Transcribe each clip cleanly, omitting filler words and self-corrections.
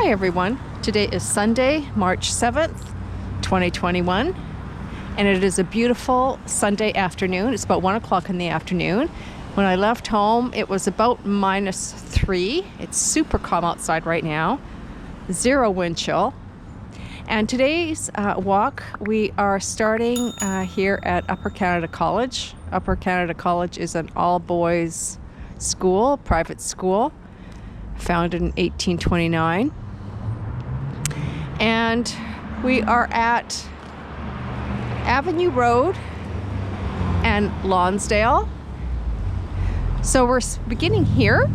Hi everyone, today is Sunday, March 7th, 2021, and it is a beautiful Sunday afternoon. It's about 1 o'clock in the afternoon. When I left home, it was about -3. It's super calm outside right now, 0 wind chill. And today's walk, we are starting here at Upper Canada College. Upper Canada College is an all-boys school, private school, founded in 1829. And we are at Avenue Road and Lonsdale. So we're beginning here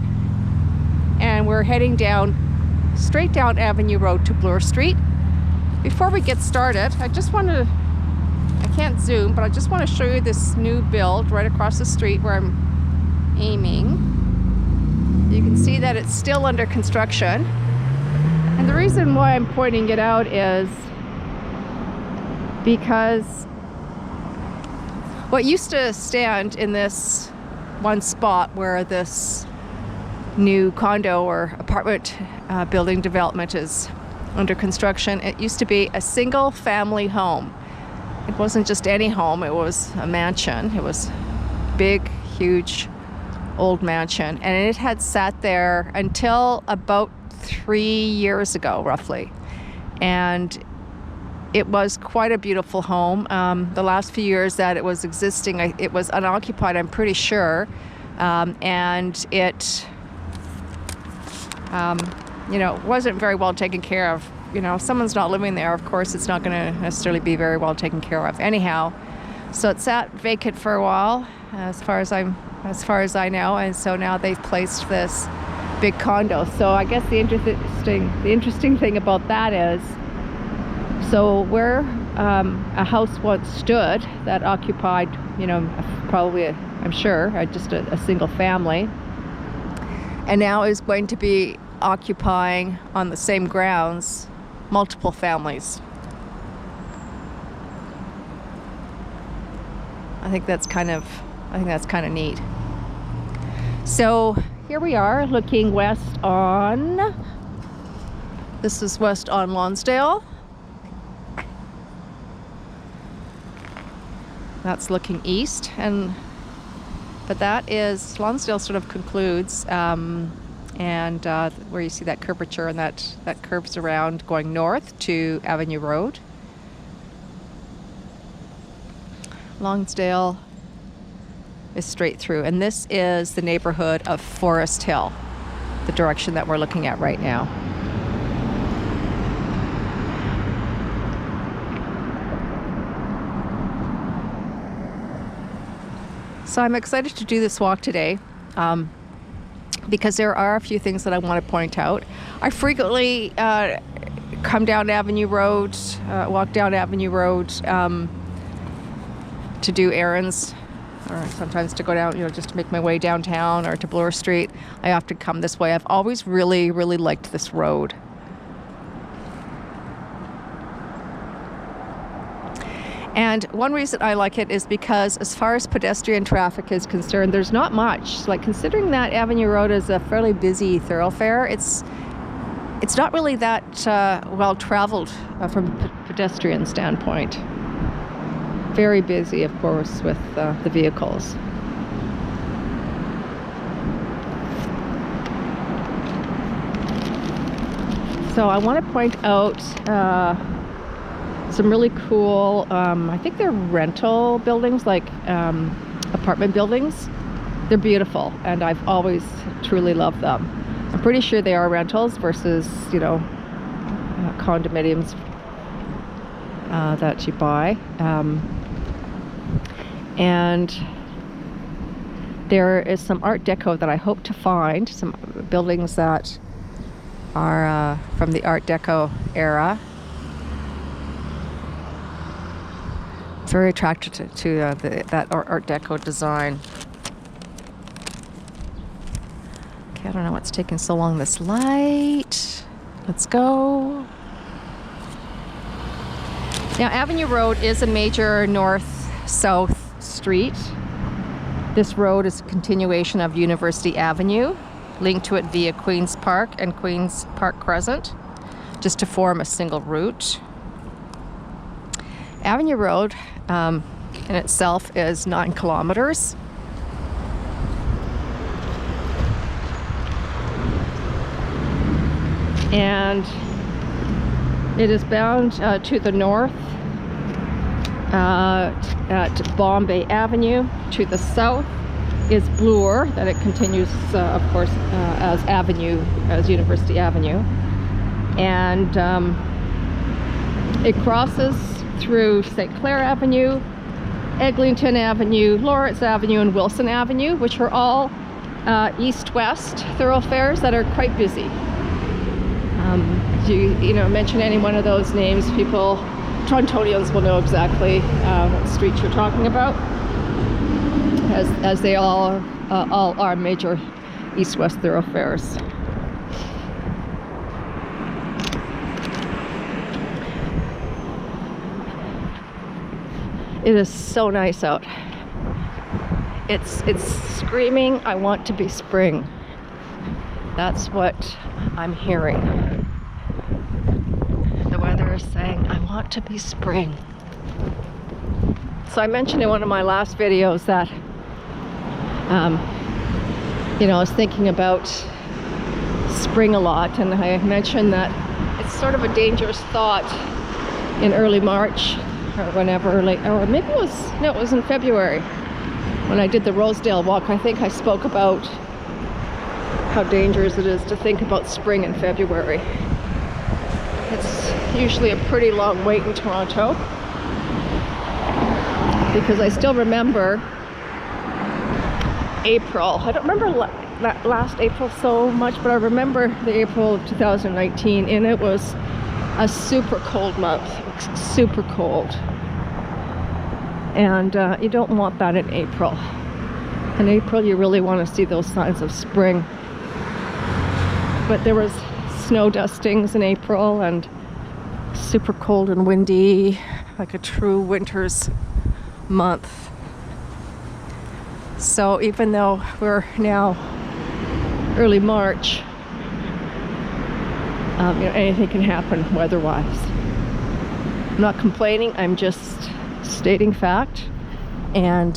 and we're heading straight down Avenue Road to Bloor Street. Before we get started, I can't zoom, but I just want to show you this new build right across the street where I'm aiming. You can see that it's still under construction. And the reason why I'm pointing it out is because what used to stand in this one spot where this new condo or apartment building development is under construction, it used to be a single family home. It wasn't just any home, it was a mansion. It was big, huge, old mansion, and it had sat there until about 3 years ago, roughly. And it was quite a beautiful home. The last few years that it was existing, it was unoccupied, I'm pretty sure. And it, wasn't very well taken care of. If someone's not living there, of course, it's not going to necessarily be very well taken care of. Anyhow, so it sat vacant for a while, as far as I know, and so now they've placed this big condo. So I guess the interesting thing about that is, so where a house once stood that occupied, probably I'm sure just a single family, and now is going to be occupying on the same grounds multiple families. I think that's kind of neat. So here we are looking west on, this is west on Lonsdale. That's looking east, but that is, Lonsdale sort of concludes, and where you see that curvature, and that curves around going north to Avenue Road. Lonsdale is straight through, and this is the neighborhood of Forest Hill, the direction that we're looking at right now. So I'm excited to do this walk today because there are a few things that I want to point out. I frequently come down Avenue Road, walk down Avenue Road to do errands, or sometimes to go down, just to make my way downtown or to Bloor Street. I often come this way. I've always really, really liked this road. And one reason I like it is because as far as pedestrian traffic is concerned, there's not much. Like, considering that Avenue Road is a fairly busy thoroughfare, it's not really that well traveled from a pedestrian standpoint. Very busy, of course, with the vehicles. So I want to point out some really cool, I think they're rental buildings, like apartment buildings. They're beautiful, and I've always truly loved them. I'm pretty sure they are rentals versus, condominiums that you buy. And there is some Art Deco that I hope to find, some buildings that are from the Art Deco era. Very attracted to that Art Deco design. Okay, I don't know what's taking so long. This light. Let's go. Now, Avenue Road is a major north-south street. This road is a continuation of University Avenue, linked to it via Queen's Park and Queen's Park Crescent. just to form a single route. Avenue Road in itself is 9 kilometers. And it is bound to the north at Bombay Avenue. To the south is Bloor, that it continues, of course, as University Avenue. And it crosses through St. Clair Avenue, Eglinton Avenue, Lawrence Avenue, and Wilson Avenue, which are all east-west thoroughfares that are quite busy. You know, mention any one of those names, Torontonians will know exactly what street you're talking about, as they all are major east-west thoroughfares. It is so nice out. It's screaming, I want to be spring. That's what I'm hearing. The weather is saying, I want to be spring. So I mentioned in one of my last videos that, you know, I was thinking about spring a lot, and I mentioned that it's sort of a dangerous thought in early March, or whenever, or maybe it was in February when I did the Rosedale walk. I think I spoke about how dangerous it is to think about spring in February. It's usually a pretty long wait in Toronto, because I still remember April. I don't remember last April so much, but I remember the April of 2019, and it was a super cold month, super cold. And you don't want that in April. In April, you really want to see those signs of spring. But there was snow dustings in April, and super cold and windy, like a true winter's month. So even though we're now early March, you know, anything can happen weather-wise. I'm not complaining, I'm just stating fact, and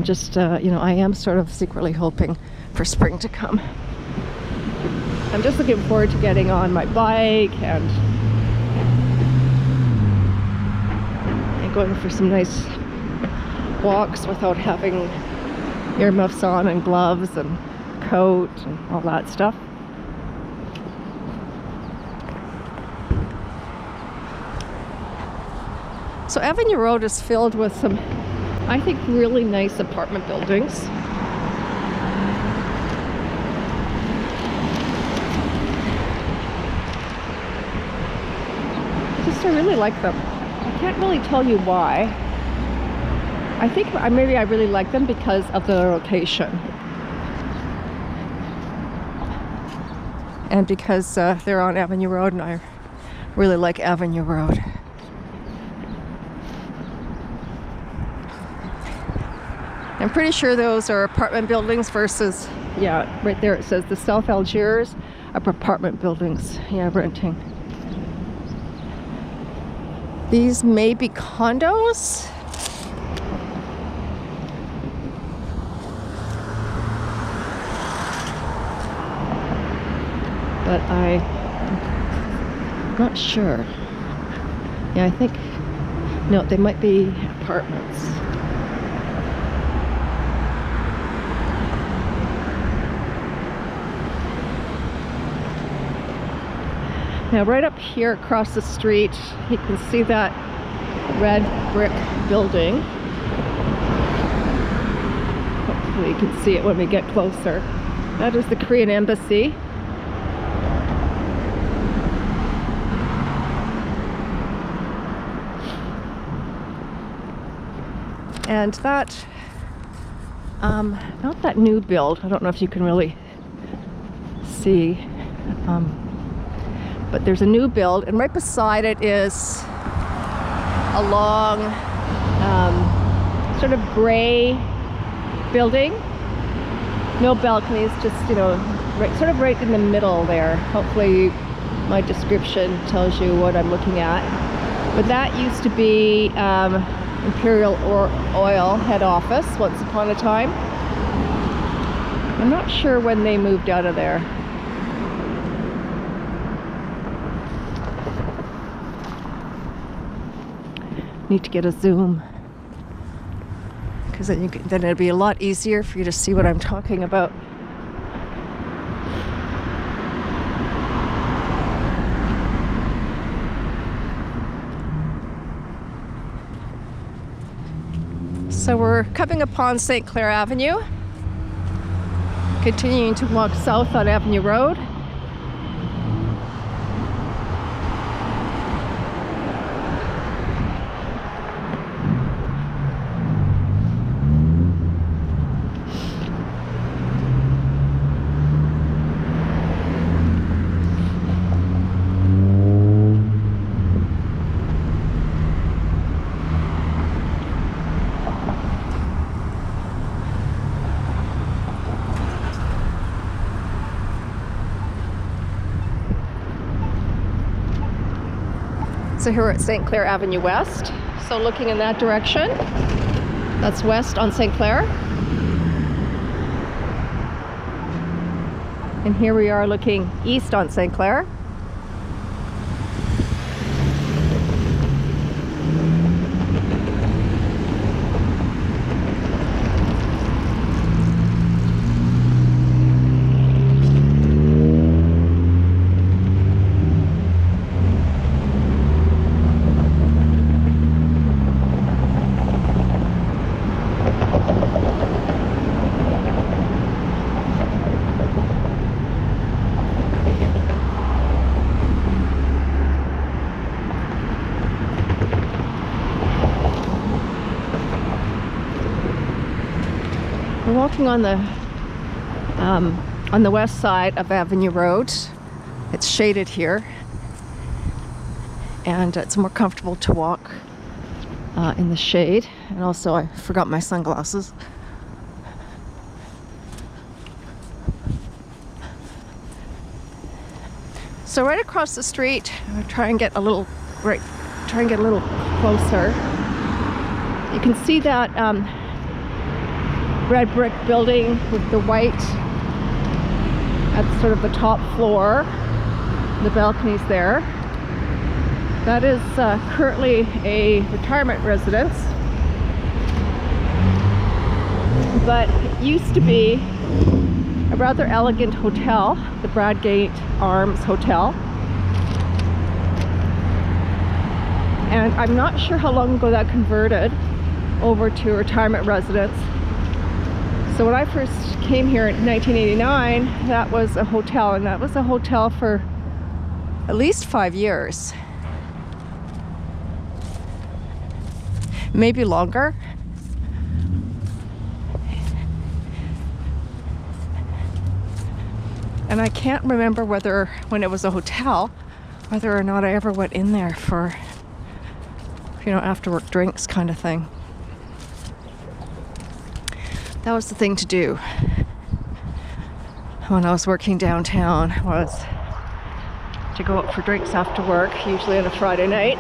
just you know, I am sort of secretly hoping for spring to come. I'm just looking forward to getting on my bike and going for some nice walks without having earmuffs on and gloves and coat and all that stuff. So Avenue Road is filled with some, I think, really nice apartment buildings. I really like them. I can't really tell you why. I think maybe I really like them because of the location. And because they're on Avenue Road, and I really like Avenue Road. I'm pretty sure those are apartment buildings versus, yeah, right there it says the South Algiers apartment buildings. Yeah, renting. These may be condos. But I'm not sure. Yeah, I think, no, they might be apartments. Now right up here across the street, you can see that red brick building. Hopefully you can see it when we get closer. That is the Korean Embassy. And that, not that new build, I don't know if you can really see, but there's a new build, and right beside it is a long, sort of gray building. No balconies, just, sort of right in the middle there. Hopefully my description tells you what I'm looking at. But that used to be Imperial Oil head office once upon a time. I'm not sure when they moved out of there. Need to get a zoom, because then it'll be a lot easier for you to see what I'm talking about. So we're coming upon St. Clair Avenue, continuing to walk south on Avenue Road. So here we're at St. Clair Avenue West. So looking in that direction, that's west on St. Clair. And here we are looking east on St. Clair. We're walking on the west side of Avenue Road. It's shaded here, and it's more comfortable to walk in the shade. And also, I forgot my sunglasses. So right across the street, I'm gonna try and get a little closer. You can see that red brick building with the white at sort of the top floor, the balconies there. That is currently a retirement residence, but it used to be a rather elegant hotel, the Bradgate Arms Hotel. And I'm not sure how long ago that converted over to a retirement residence. So when I first came here in 1989, that was a hotel, and that was a hotel for at least 5 years. Maybe longer. And I can't remember whether, when it was a hotel, whether or not I ever went in there for, after work drinks kind of thing. That was the thing to do when I was working downtown, was to go out for drinks after work, usually on a Friday night.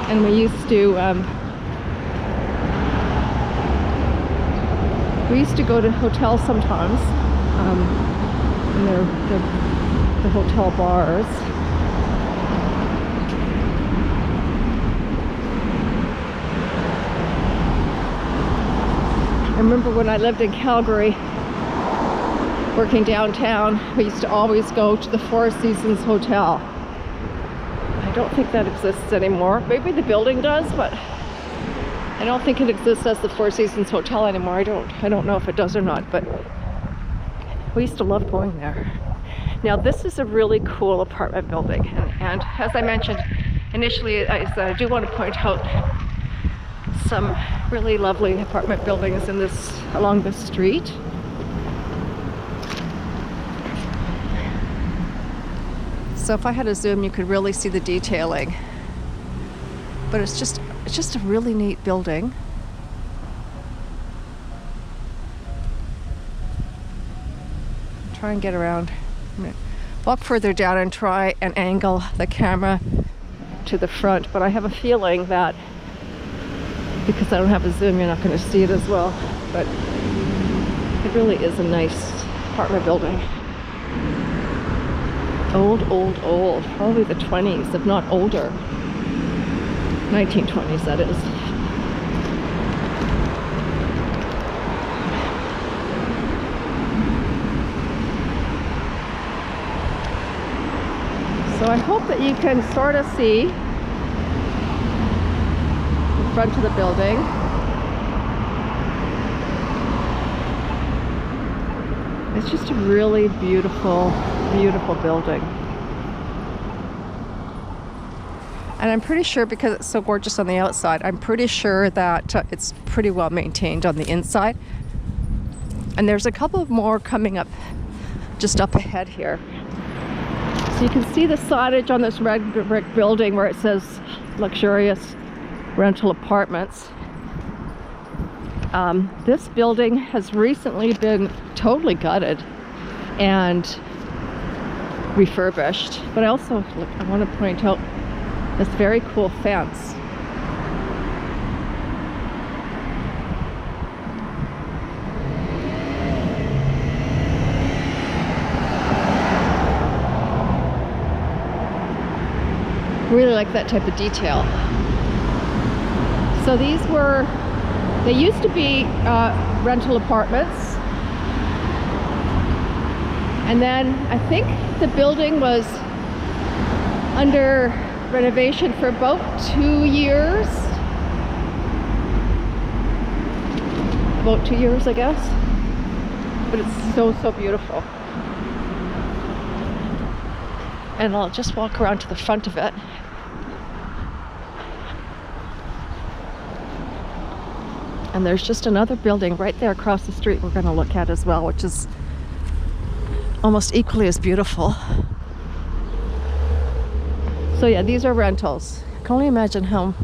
And we used to go to hotels sometimes, and the hotel bars. I remember when I lived in Calgary, working downtown, we used to always go to the Four Seasons Hotel. I don't think that exists anymore. Maybe the building does, but I don't think it exists as the Four Seasons Hotel anymore. I don't know if it does or not, but we used to love going there. Now this is a really cool apartment building, and as I mentioned initially, I do want to point out some really lovely apartment buildings along this street. So if I had a zoom, you could really see the detailing. But it's just it's just a really neat building. Try and get around. I'm gonna walk further down and try and angle the camera to the front, but I have a feeling that because I don't have a zoom, you're not going to see it as well. But it really is a nice apartment building. Old, old, old. Probably the 20s, if not older. 1920s, that is. So I hope that you can sort of see the front of the building. It's just a really beautiful, beautiful building. And I'm pretty sure, because it's so gorgeous on the outside, I'm pretty sure that it's pretty well maintained on the inside. And there's a couple more coming up just up ahead here. So you can see the signage on this red brick building where it says luxurious rental apartments. This building has recently been totally gutted and refurbished. But I also, look, I want to point out this very cool fence. Really like that type of detail. So they used to be rental apartments, and then I think the building was under renovation for about 2 years. About 2 years, I guess. But it's so, so beautiful. And I'll just walk around to the front of it. And there's just another building right there across the street we're going to look at as well, which is almost equally as beautiful. So yeah, these are rentals. I can only imagine how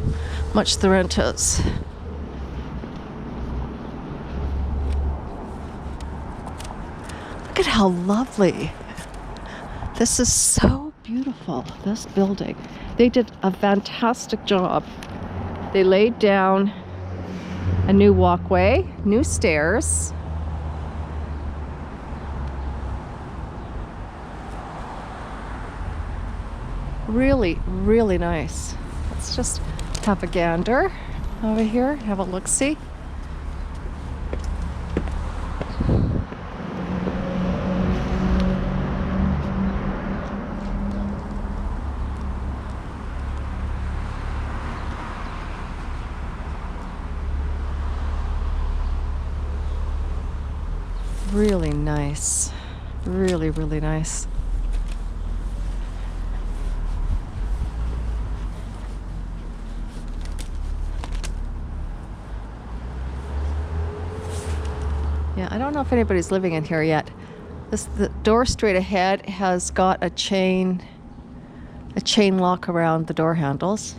much the rent is. Look at how lovely. This is so beautiful, this building. They did a fantastic job. They laid down a new walkway, new stairs. Really, really nice. Let's just have a gander over here, have a look-see. Really nice. Really, really nice. Yeah, I don't know if anybody's living in here yet. The door straight ahead has got a chain lock around the door handles.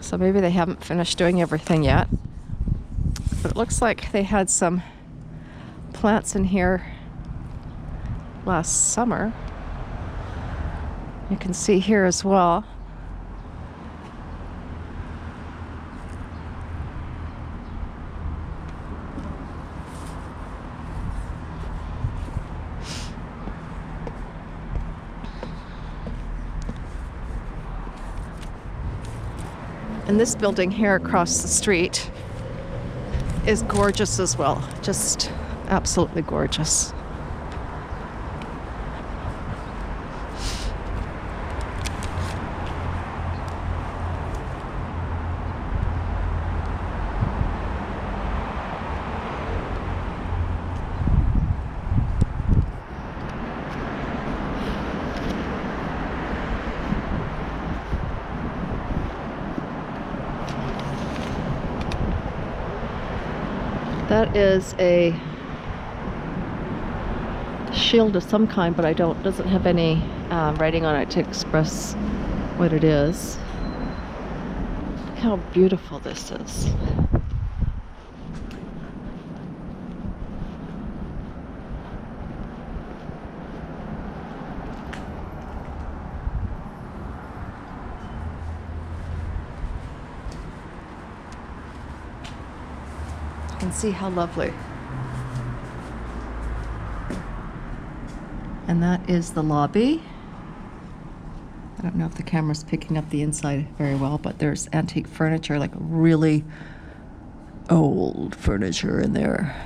So maybe they haven't finished doing everything yet. But it looks like they had some plants in here last summer. You can see here as well. And this building here across the street is gorgeous as well. Just absolutely gorgeous. That is a shield of some kind, but doesn't have any writing on it to express what it is. how beautiful this is. You can see how lovely. And that is the lobby. I don't know if the camera's picking up the inside very well, but there's antique furniture, like really old furniture in there.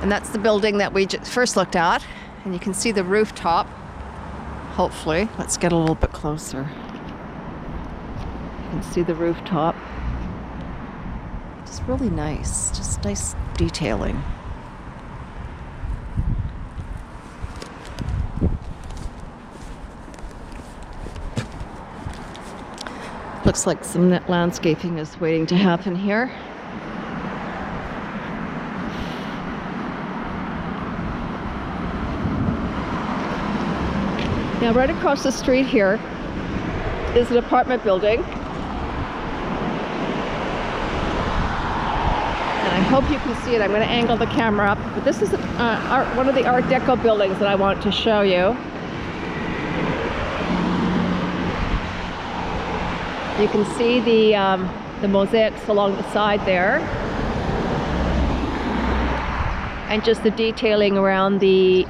And that's the building that we first looked at, and you can see the rooftop. Hopefully, let's get a little bit closer. You can see the rooftop. Just really nice, just nice detailing. Looks like some landscaping is waiting to happen here. Now, right across the street here is an apartment building. And I hope you can see it. I'm going to angle the camera up. But this is one of the Art Deco buildings that I want to show you. You can see the mosaics along the side there. And just the detailing around the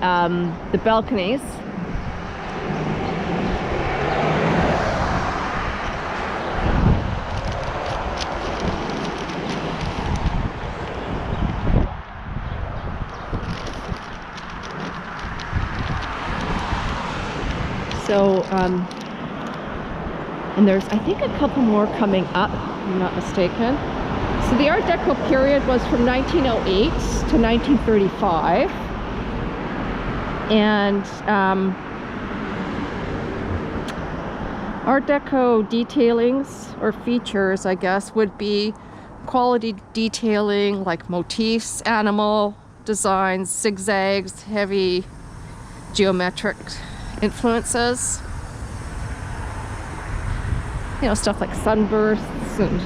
balconies. So, and there's, I think, a couple more coming up, if I'm not mistaken. So the Art Deco period was from 1908 to 1935. And Art Deco detailings or features, I guess, would be quality detailing like motifs, animal designs, zigzags, heavy geometric influences, you know, stuff like sunbursts and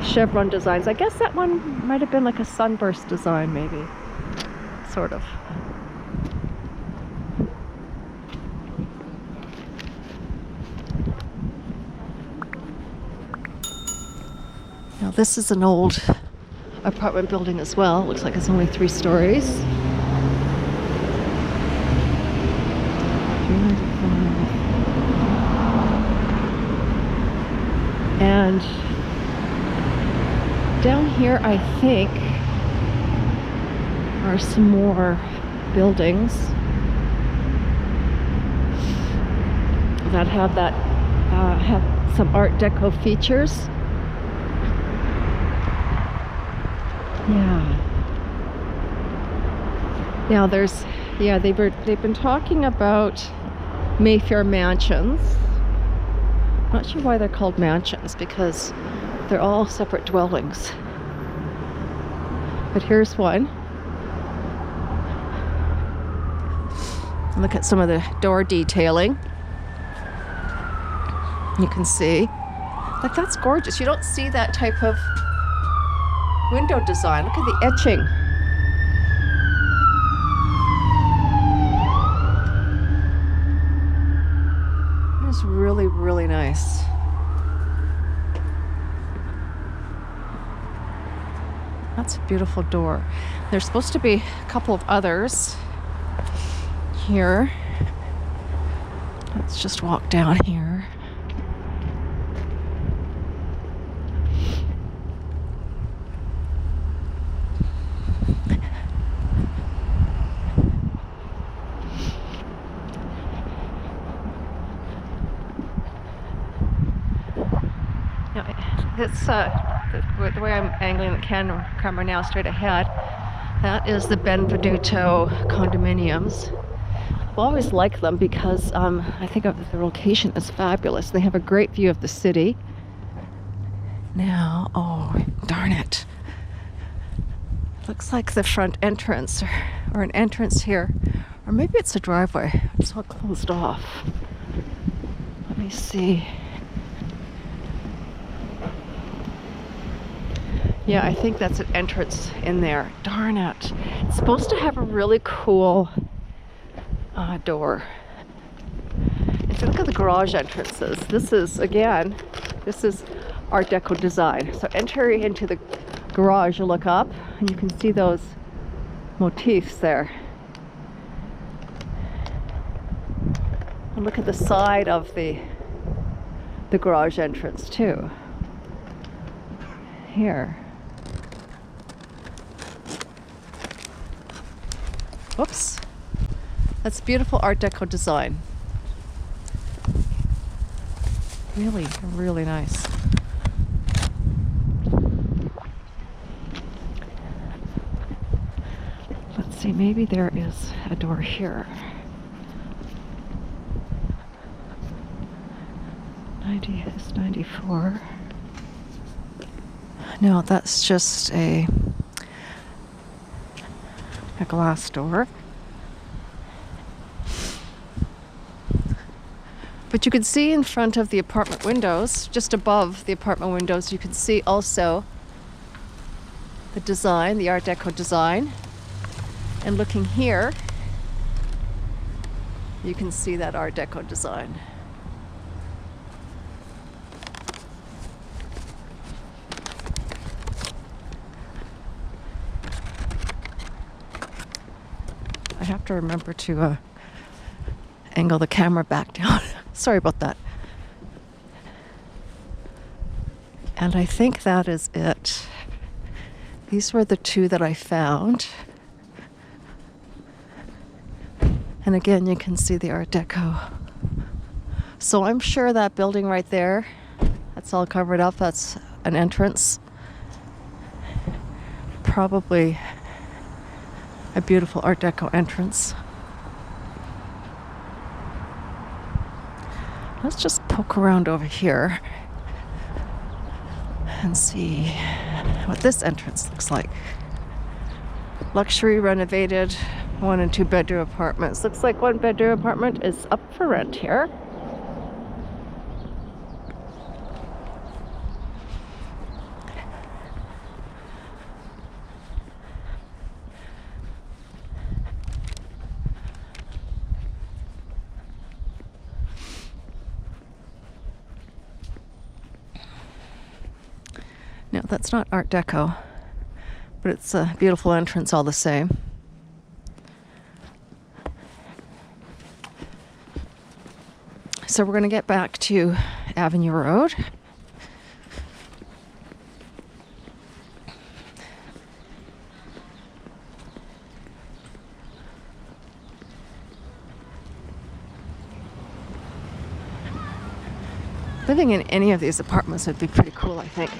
chevron designs. I guess that one might have been like a sunburst design, maybe, sort of. Now this is an old apartment building as well. Looks like it's only 3 stories. And down here, I think, are some more buildings that have some Art Deco features. Yeah. Now they've been talking about Mayfair mansions. Not sure why they're called mansions, because they're all separate dwellings. But here's one. Look at some of the door detailing. You can see, like, that's gorgeous. You don't see that type of window design. Look at the etching. It's really, really nice. That's a beautiful door. There's supposed to be a couple of others here. Let's just walk down here. It's the way I'm angling the camera now straight ahead. That is the Benvenuto condominiums. I've always liked them because I think the location is fabulous. They have a great view of the city. Now, oh, darn it. Looks like the front entrance or an entrance here. Or maybe it's a driveway. It's all closed off. Let me see. Yeah, I think that's an entrance in there. Darn it. It's supposed to have a really cool door. And so look at the garage entrances. This is Art Deco design. So enter into the garage, you look up and you can see those motifs there. And look at the side of the garage entrance too. Here. Whoops. That's beautiful Art Deco design. Really, really nice. Let's see, maybe there is a door here. 90 is 94. No, that's just a glass door. But you can see in front of the apartment windows, just above the apartment windows, you can see also the design, the Art Deco design. And looking here, you can see that Art Deco design. I have to remember to angle the camera back down. Sorry about that. And I think that is it. These were the two that I found. And again, you can see the Art Deco. So I'm sure that building right there, that's all covered up, that's an entrance. Probably a beautiful Art Deco entrance. Let's just poke around over here and see what this entrance looks like. Luxury renovated 1 and 2 bedroom apartments. Looks like 1 bedroom apartment is up for rent here. No, that's not Art Deco, but it's a beautiful entrance all the same. So we're going to get back to Avenue Road. Living in any of these apartments would be pretty cool, I think.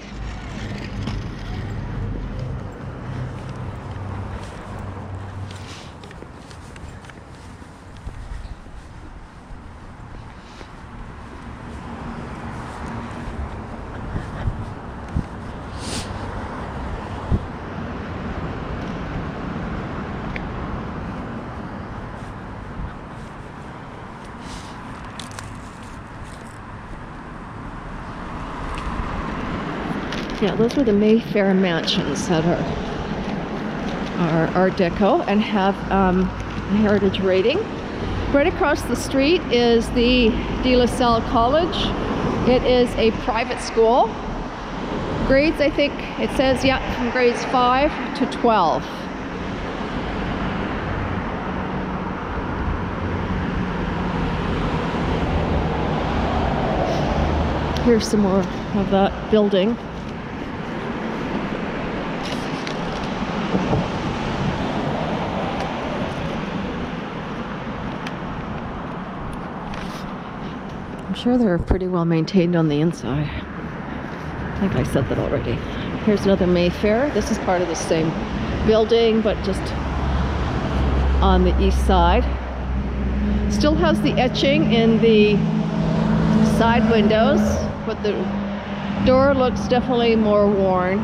Yeah, those were the Mayfair mansions that are Art Deco and have a heritage rating. Right across the street is the De La Salle College. It is a private school. Grades, I think it says, yeah, from grades 5 to 12. Here's some more of that building. I'm sure they're pretty well maintained on the inside. I think I said that already. Here's another Mayfair. This is part of the same building, but just on the east side. Still has the etching in the side windows, but the door looks definitely more worn.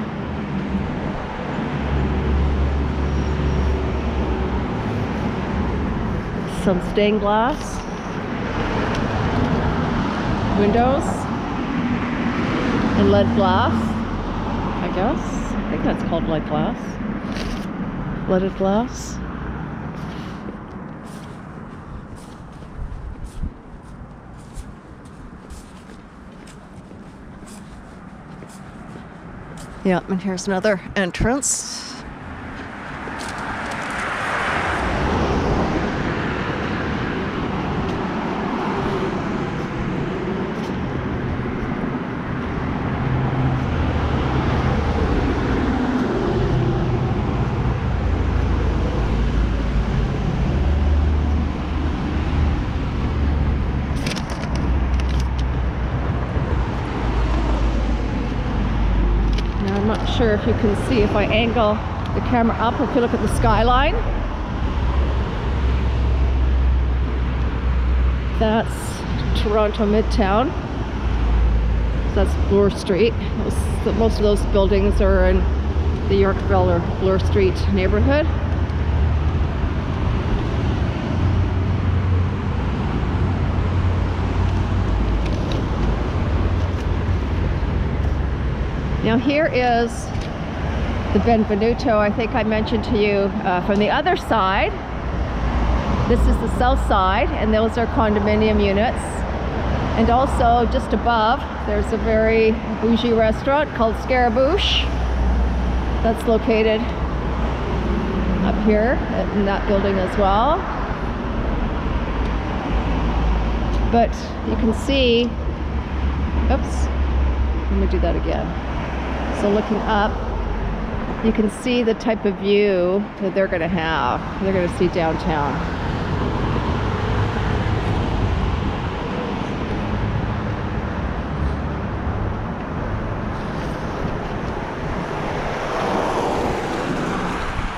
Some stained glass windows and lead glass, I guess. I think that's called lead glass. Leaded glass. Yeah, and here's another entrance. I'm not sure if you can see if I angle the camera up, if you look at the skyline. That's Toronto Midtown. That's Bloor Street. Most of those buildings are in the Yorkville or Bloor Street neighborhood. Now here is the Benvenuto, I think I mentioned to you from the other side. This is the south side, and those are condominium units. And also just above, there's a very bougie restaurant called Scaramouche. That's located up here in that building as well. But you can see, oops, let me do that again. So looking up, you can see the type of view that they're going to have. They're going to see downtown.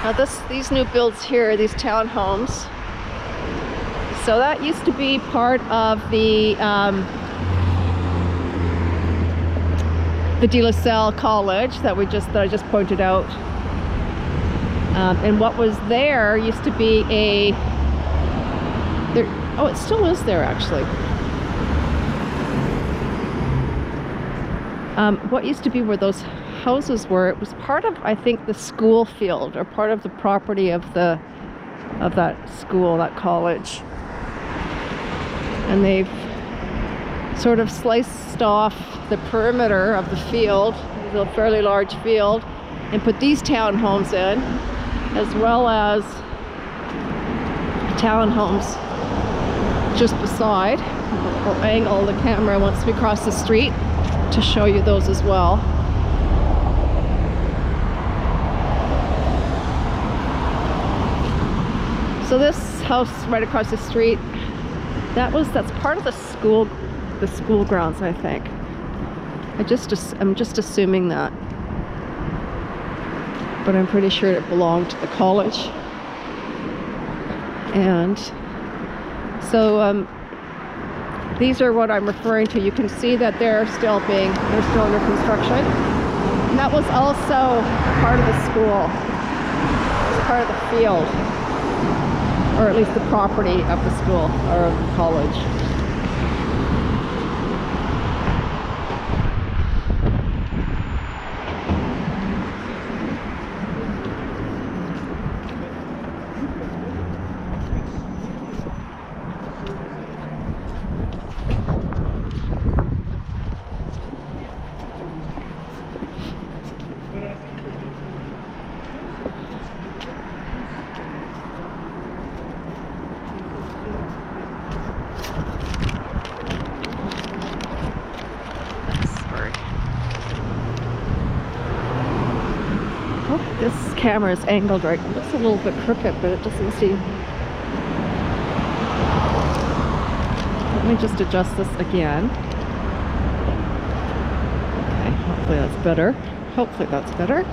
Now these new builds here, these townhomes, so that used to be part of the De La Salle College that I just pointed out. And what was there used to be oh, it still is there actually. What used to be where those houses were, it was part of, I think, the school field, or part of the property of that school, that college. And they've sort of sliced off the perimeter of the field, a fairly large field, and put these townhomes in, as well as townhomes just beside. I'll angle the camera once we cross the street to show you those as well. So this house right across the street, that's part of the school grounds, I think. I'm just assuming that, but I'm pretty sure it belonged to the college. And so these are what I'm referring to. You can see that they're still under construction. And that was also part of the school. It was part of the field, or at least the property of the school or of the college. This camera is angled right. It looks a little bit crooked, but it doesn't seem. Let me just adjust this again. Okay, hopefully that's better. Hopefully that's better.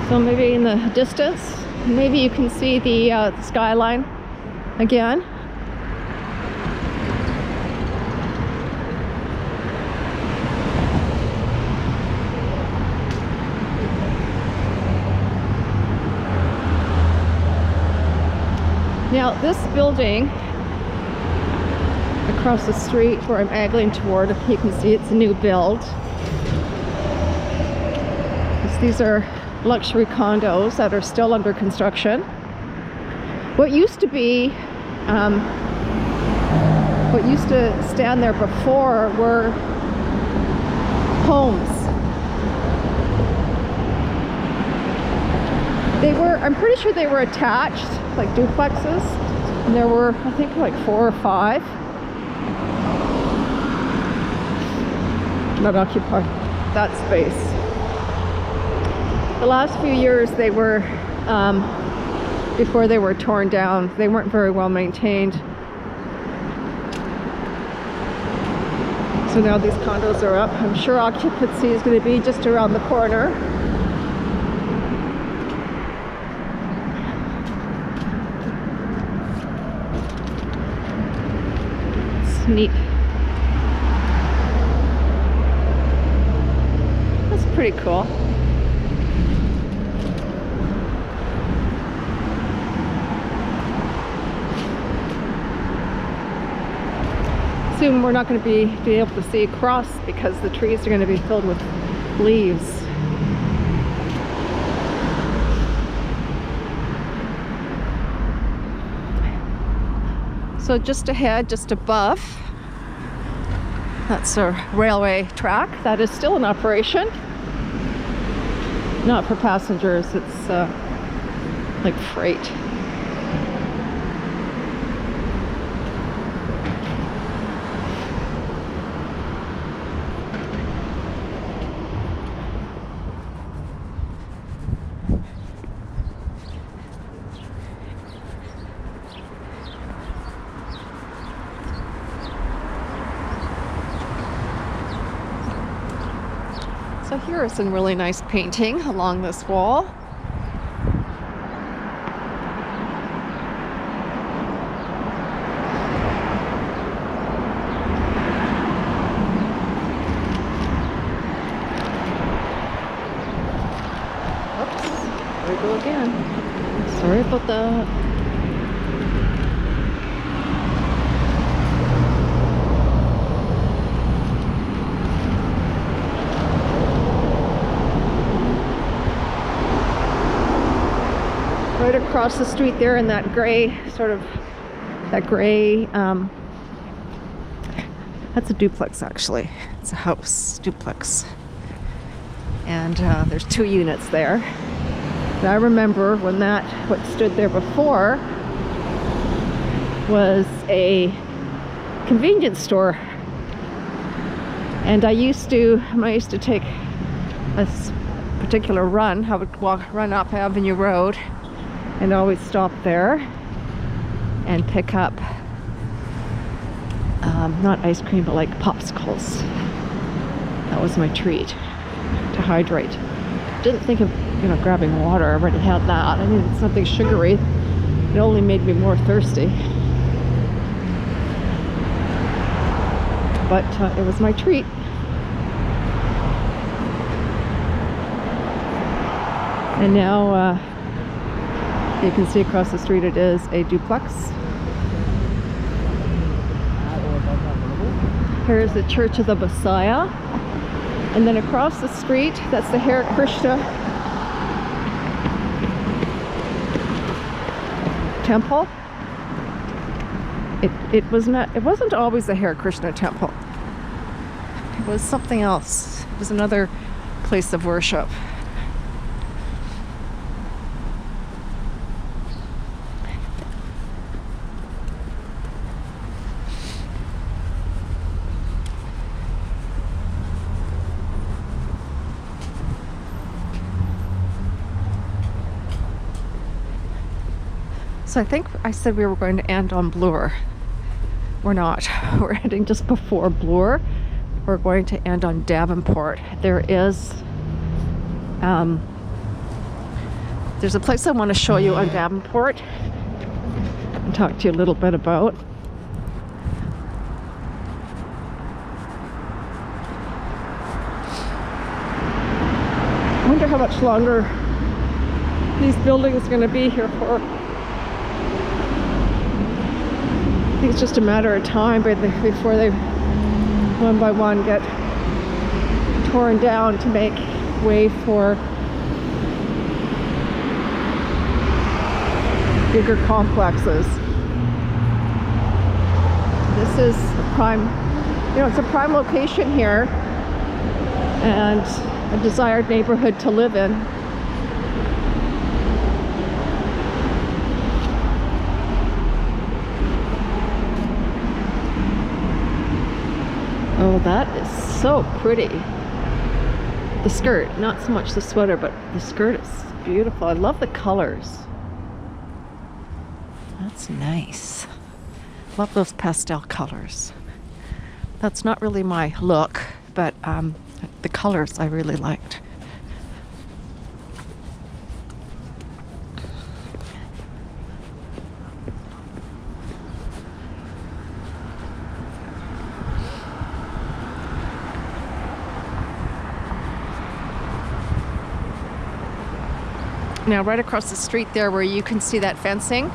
So maybe in the distance, maybe you can see the skyline again. Now this building across the street where I'm angling toward, you can see it's a new build. These are luxury condos that are still under construction. What used to stand there before were homes. I'm pretty sure they were attached, like duplexes, and there were, I think, like 4 or 5 that occupied that space. The last few years they were, before they were torn down, they weren't very well maintained. So now these condos are up. I'm sure occupancy is going to be just around the corner. It's neat. That's pretty cool. Soon we're not going to be able to see across because the trees are going to be filled with leaves. So just ahead, just above, that's a railway track that is still in operation. Not for passengers, it's like freight. So here is some really nice painting along this wall. Oops, there we go again. Sorry about that. Right across the street there in that gray, that's a duplex actually. It's a house, duplex. And there's 2 units there. And I remember when what stood there before was a convenience store. And when I used to take a particular run, I would run up Avenue Road and always stop there and pick up not ice cream but like popsicles. That was my treat to hydrate. Didn't think of grabbing water. I already had that. I needed something sugary. It only made me more thirsty, but it was my treat. And now you can see across the street it is a duplex. Here's the Church of the Messiah. And then across the street, that's the Hare Krishna temple. It wasn't always the Hare Krishna temple. It was something else. It was another place of worship. So I think I said we were going to end on Bloor. We're not. We're ending just before Bloor. We're going to end on Davenport. There is There's a place I want to show you on Davenport and talk to you a little bit about. I wonder how much longer these buildings are going to be here for. I think it's just a matter of time before they, one by one, get torn down to make way for bigger complexes. This is a prime, it's a prime location here and a desired neighborhood to live in. Oh, that is so pretty. The skirt, not so much the sweater, but the skirt is beautiful. I love the colors. That's nice. Love those pastel colors. That's not really my look, but the colors I really liked. Now, right across the street there where you can see that fencing,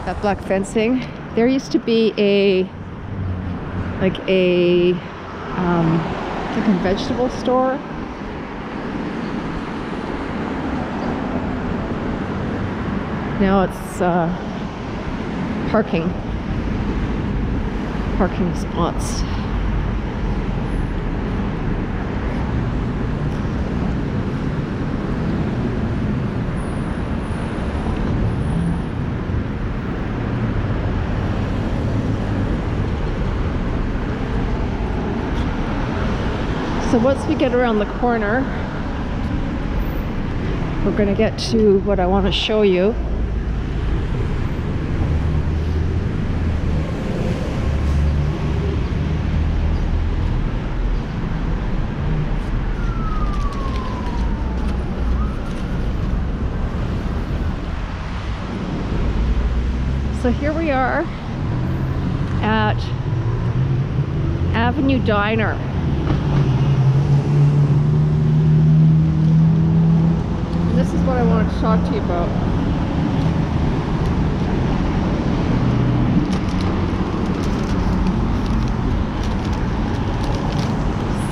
that black fencing, there used to be a vegetable store. Now it's parking spots. So once we get around the corner, we're going to get to what I want to show you. So here we are at Avenue Diner. This is what I wanted to talk to you about.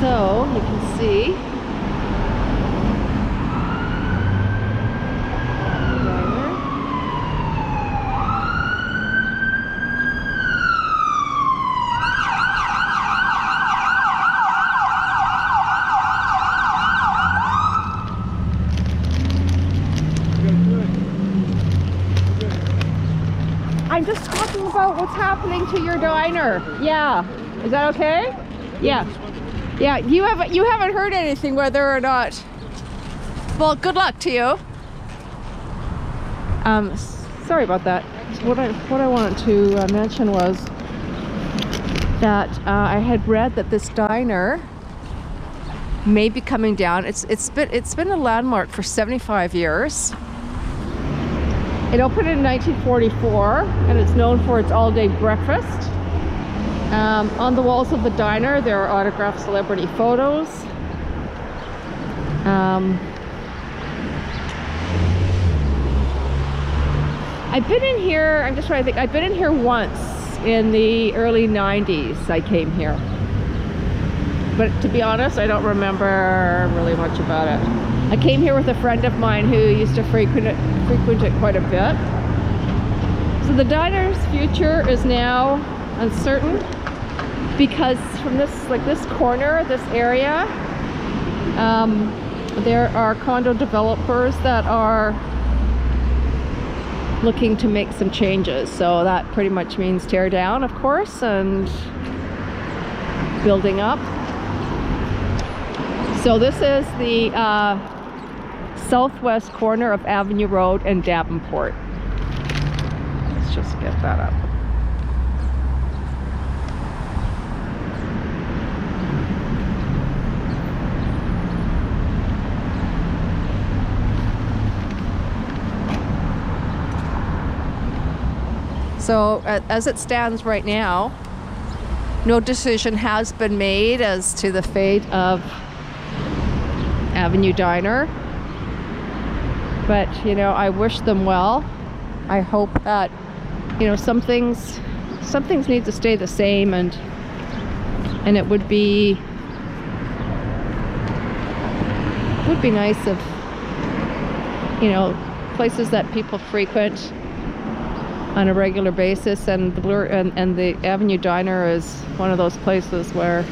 So you can see I'm just talking about what's happening to your diner. Yeah. Is that okay? Yeah. Yeah. You haven't heard anything whether or not. Well, good luck to you. Sorry about that. What I wanted to mention was that I had read that this diner may be coming down. It's been a landmark for 75 years. It opened in 1944, and it's known for its all-day breakfast. On the walls of the diner, there are autographed celebrity photos. I've been in here, I'm just trying to think, I've been in here once in the early 90s. I came here. But to be honest, I don't remember really much about it. I came here with a friend of mine who used to frequent it quite a bit. So the diner's future is now uncertain because from this corner, this area, there are condo developers that are looking to make some changes. So that pretty much means tear down, of course, and building up. So this is the southwest corner of Avenue Road and Davenport. Let's just get that up. So as it stands right now, no decision has been made as to the fate of Avenue Diner. But, you know, I wish them well. I hope that, you know, some things need to stay the same, and it would be nice if, you know, places that people frequent on a regular basis, and the Avenue Diner is one of those places where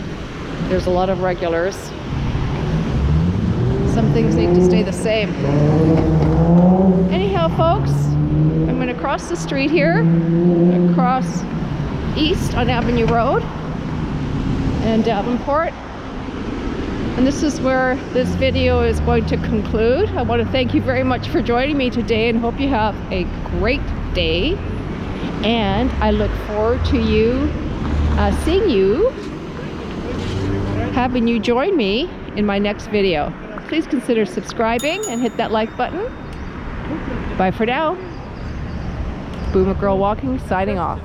there's a lot of regulars. Some things need to stay the same. Anyhow, folks, I'm going to cross the street here, across east on Avenue Road and Davenport. And this is where this video is going to conclude. I want to thank you very much for joining me today and hope you have a great day. And I look forward to seeing you, having you join me in my next video. Please consider subscribing and hit that like button. Bye for now. Boomer Girl Walking signing off.